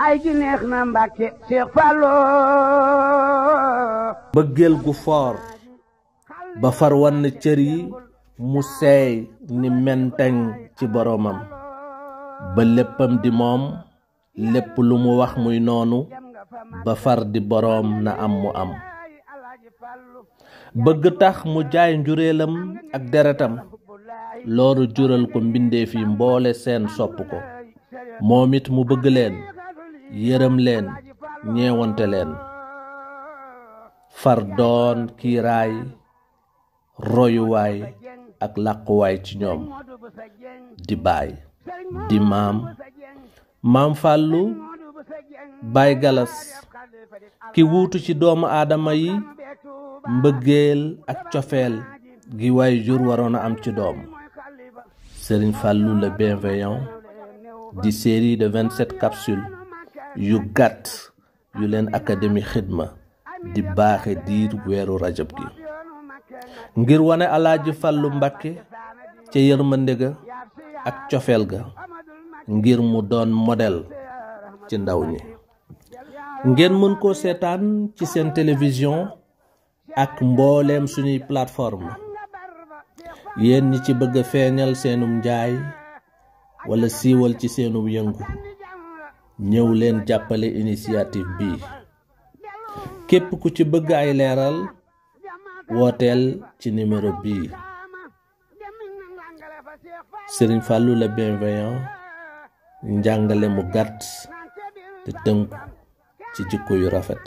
ay gi neex na Mbàkke Sëriñ Fàllu bëggeel gu foor ba far wan cër yi mu seey ni menteñ ci boromam ba léppam di moom lépp lu mu wax muy noonu ba far di boroom na am mu am bëgg tax mu jaay njureelam ak deretam loolu jural ko mbindeef yi mboole seen sopp ko moom it mu bëgg leen yërëm leen ñeewante leen far doon kiiraay royuwaay ak làquwaay ci ñoom di baay di maam Fàllu baay galas ki wuutu ci doomu aadama yi mbëggeel ak cofeel gi waay jur waroon a am ci doom Sëriñ Fàllu le bienveillant di série de 27 capsules yu gàtt yu leen académie xidma di baaxe diir weeru rajab gi ngir wane Alaaji Fàllu Mbàkke ca yërmande ga ak cofeel ga ngir mu doon modèle ci ndaw ñi ngeen mën koo seetaan ci seen télévision ak mbooleem suñuy plateforme yéen ñi ci bëgg a feeñal seenum njaay wala siiwal ci seenum yëngu ñëw leen jàppale initiative bi képp ku ci bëgg ay leeral wooteel ci numéro bii Sëriñ Fàllu le bienveillant njàngale mu gàtt te tënku ci jikko yu rafet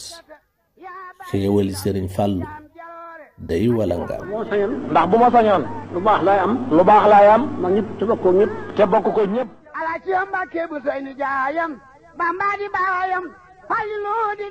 xéewali Sëriñ Fàllu day wala nga ndax bu ma sañoon lu baax laay am ndax ñëpp te bokk ko ñëpp ala ci Mbàkke bu soy ni jaayam Bamba di baayam Fallu di